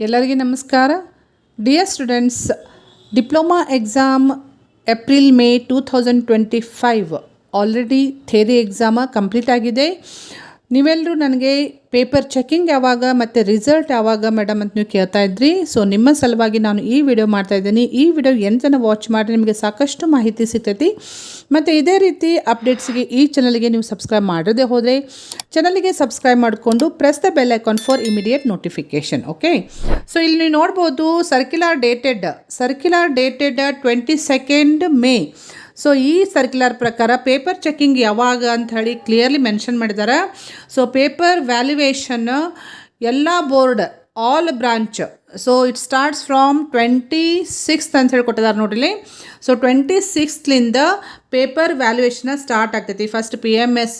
ಎಲ್ಲರಿಗೆ ನಮಸ್ಕಾರ. Dear students, diploma exam April May 2025 already theory exam complete ಆಗಿದೆ. ನೀವೆಲ್ಲರೂ ನನಗೆ ಪೇಪರ್ ಚೆಕಿಂಗ್ ಯಾವಾಗ ಮತ್ತು ರಿಸಲ್ಟ್ ಯಾವಾಗ ಮೇಡಮ್ ಅಂತ ನೀವು ಕೇಳ್ತಾ ಇದ್ರಿ. ಸೊ ನಿಮ್ಮ ಸಲುವಾಗಿ ನಾನು ಈ ವಿಡಿಯೋ ಮಾಡ್ತಾಯಿದ್ದೀನಿ. ಈ ವಿಡಿಯೋ ಎಂತನ ವಾಚ್ ಮಾಡಿ ನಿಮಗೆ ಸಾಕಷ್ಟು ಮಾಹಿತಿ ಸಿಗ್ತೈತಿ. ಮತ್ತು ಇದೇ ರೀತಿ ಅಪ್ಡೇಟ್ಸ್ಗೆ ಈ ಚಾನಲ್ಗೆ ನೀವು ಸಬ್ಸ್ಕ್ರೈಬ್ ಮಾಡದೇ ಹೋದರೆ ಚಾನಲ್ಗೆ ಸಬ್ಸ್ಕ್ರೈಬ್ ಮಾಡಿಕೊಂಡು press the bell icon for immediate notification. Okay, so ಇಲ್ಲಿ ನೀವು ನೋಡ್ಬೋದು ಸರ್ಕ್ಯುಲರ್ ಡೇಟೆಡ್ 22 ಮೇ. ಸೊ ಈ ಸರ್ಕ್ಯುಲರ್ ಪ್ರಕಾರ ಪೇಪರ್ ಚೆಕಿಂಗ್ ಯಾವಾಗ ಅಂತ ಹೇಳಿ ಕ್ಲಿಯರ್ಲಿ ಮೆನ್ಷನ್ ಮಾಡಿದ್ದಾರೆ. ಸೊ ಪೇಪರ್ ವ್ಯಾಲ್ಯುವೇಷನ್ ಎಲ್ಲ board all branch. So it starts from 26 ಅಂತ ಹೇಳಿ ಕೊಟ್ಟಿದ್ದಾರೆ ನೋಡಿಲಿ. ಸೊ 26ಲಿಂದ ಪೇಪರ್ ವ್ಯಾಲ್ಯುವೇಷನ್ ಸ್ಟಾರ್ಟ್ ಆಗ್ತೈತಿ. ಫಸ್ಟ್ PMS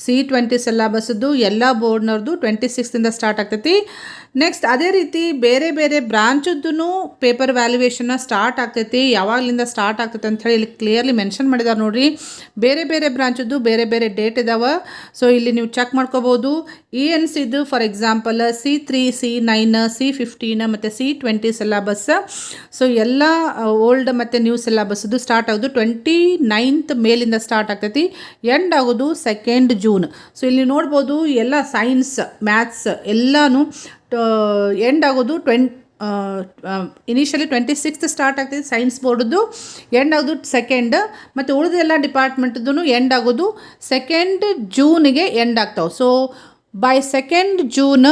C20 ಸಿಲೆಬಸ್ದು ಎಲ್ಲ ಬೋರ್ಡ್ನವ್ರದ್ದು 26ದಿಂದ ಸ್ಟಾರ್ಟ್ ಆಗ್ತೈತಿ. ನೆಕ್ಸ್ಟ್ ಅದೇ ರೀತಿ ಬೇರೆ ಬೇರೆ ಬ್ರಾಂಚದ್ದು ಪೇಪರ್ ವ್ಯಾಲ್ಯುವೇಷನ್ ಸ್ಟಾರ್ಟ್ ಆಗ್ತೈತಿ. ಯಾವಾಗಲಿಂದ ಸ್ಟಾರ್ಟ್ ಆಗ್ತೈತೆ ಅಂತ ಹೇಳಿ ಇಲ್ಲಿ ಕ್ಲಿಯರ್ಲಿ ಮೆನ್ಷನ್ ಮಾಡಿದ್ದಾರೆ ನೋಡಿರಿ. ಬೇರೆ ಬೇರೆ ಬ್ರಾಂಚದ್ದು ಬೇರೆ ಬೇರೆ ಡೇಟ್ ಇದಾವೆ. ಸೊ ಇಲ್ಲಿ ನೀವು ಚೆಕ್ ಮಾಡ್ಕೋಬೋದು. ENCದು for example C3, C9, C15 ಮತ್ತು C20 ಸಿಲೆಬಸ್. ಸೊ ಎಲ್ಲ ಓಲ್ಡ್ ಮತ್ತು ನ್ಯೂ ಸಿಲೆಬಸ್ದು ಸ್ಟಾರ್ಟ್ ಆಗೋದು 29th ಮೇಲಿಂದ ಸ್ಟಾರ್ಟ್ ಆಗ್ತೈತಿ. ಎಂಡ್ ಆಗೋದು 2 ಜೂನ್. ಸೊ ಇಲ್ಲಿ ನೋಡ್ಬೋದು ಎಲ್ಲ ಸೈನ್ಸ್, ಮ್ಯಾಥ್ಸ್ ಎಲ್ಲನೂ ಎಂಡ್ ಆಗೋದು ಇನಿಷಿಯಲಿ 26th ಸ್ಟಾರ್ಟ್ ಆಗ್ತೈತಿ ಸೈನ್ಸ್ ಬೋರ್ಡ್ದು. ಎಂಡ್ ಆಗೋದು 2 ಮತ್ತು ಉಳಿದೆಲ್ಲ ಡಿಪಾರ್ಟ್ಮೆಂಟ್ದು ಎಂಡ್ ಆಗೋದು 2 ಜೂನಿಗೆ ಎಂಡ್ ಆಗ್ತಾವೆ. So by 2 June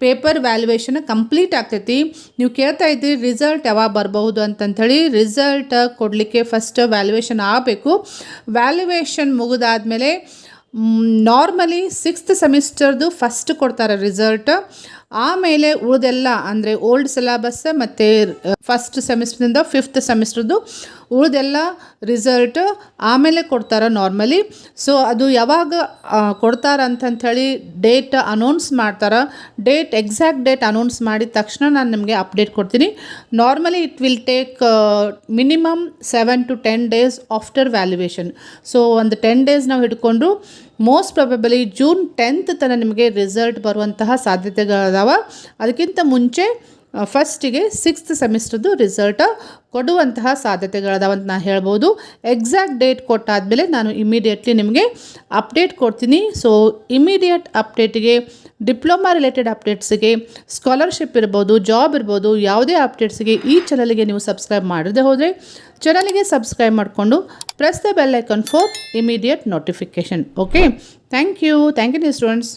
paper valuation complete ಆಗ್ತೈತಿ. ನೀವು ಕೇಳ್ತಾ ಇದ್ದೀರಿ ರಿಸಲ್ಟ್ ಯಾವಾಗ ಬರ್ಬೋದು ಅಂತಂಥೇಳಿ. ರಿಸಲ್ಟ್ ಕೊಡಲಿಕ್ಕೆ ಫಸ್ಟ್ ವ್ಯಾಲ್ಯುವೇಷನ್ ಆಗಬೇಕು. ವ್ಯಾಲ್ಯುವೇಷನ್ ಮುಗಿದಾದ್ಮೇಲೆ ನಾರ್ಮಲಿ 6th ಸೆಮಿಸ್ಟರ್ದು ಫಸ್ಟ್ ಕೊಡ್ತಾರೆ ರಿಸಲ್ಟ್. ಆಮೇಲೆ ಉಳಿದೆಲ್ಲ ಅಂದರೆ ಓಲ್ಡ್ ಸಿಲೆಬಸ್ ಮತ್ತು ಫಸ್ಟ್ ಸೆಮಿಸ್ಟ್ರಿಂದ 5th ಸೆಮಿಸ್ಟ್ರದ್ದು ಉಳಿದೆಲ್ಲ ರಿಸಲ್ಟ್ ಆಮೇಲೆ ಕೊಡ್ತಾರೆ ನಾರ್ಮಲಿ. ಸೊ ಅದು ಯಾವಾಗ ಕೊಡ್ತಾರೆ ಅಂತಂಥೇಳಿ ಡೇಟ್ ಅನೌನ್ಸ್ ಮಾಡ್ತಾರೆ. ಎಕ್ಸಾಕ್ಟ್ ಡೇಟ್ ಅನೌನ್ಸ್ ಮಾಡಿದ ತಕ್ಷಣ ನಾನು ನಿಮಗೆ ಅಪ್ಡೇಟ್ ಕೊಡ್ತೀನಿ. Normally it will take minimum 7 to 10 days after valuation. So ಒಂದು 10 days ನಾವು ಹಿಡ್ಕೊಂಡು ಮೋಸ್ಟ್ ಪ್ರಾಬಬಲಿ ಜೂನ್ 10th ತನಕ ನಿಮಗೆ ರಿಸಲ್ಟ್ ಬರುವಂತಹ ಸಾಧ್ಯತೆಗಳಿದಾವೆ. ಅದಕ್ಕಿಂತ ಮುಂಚೆ ಫಸ್ಟಿಗೆ 6th ಸೆಮಿಸ್ಟರ್ದು ರಿಸಲ್ಟ್ ಕೊಡುವಂತಹ ಸಾಧ್ಯತೆಗಳಿದಾವೆ ಅಂತ ನಾನು ಹೇಳ್ಬೋದು. ಎಕ್ಸಾಕ್ಟ್ ಡೇಟ್ ಕೊಟ್ಟಾದಮೇಲೆ ನಾನು ಇಮಿಡಿಯೇಟ್ಲಿ ನಿಮಗೆ ಅಪ್ಡೇಟ್ ಕೊಡ್ತೀನಿ. ಸೊ ಇಮಿಡಿಯೇಟ್ ಅಪ್ಡೇಟಿಗೆ, ಡಿಪ್ಲೊಮಾ ರಿಲೇಟೆಡ್ ಅಪ್ಡೇಟ್ಸಿಗೆ, ಸ್ಕಾಲರ್ಶಿಪ್ ಇರ್ಬೋದು, ಜಾಬ್ ಇರ್ಬೋದು, ಯಾವುದೇ ಅಪ್ಡೇಟ್ಸಿಗೆ ಈ ಚಾನಲ್ಗೆ ನೀವು ಸಬ್ಸ್ಕ್ರೈಬ್ ಮಾಡದೆ ಹೋದರೆ ಚಾನಲ್ಗೆ ಸಬ್ಸ್ಕ್ರೈಬ್ ಮಾಡಿಕೊಂಡು press the bell icon for immediate notification. Okay, thank you students.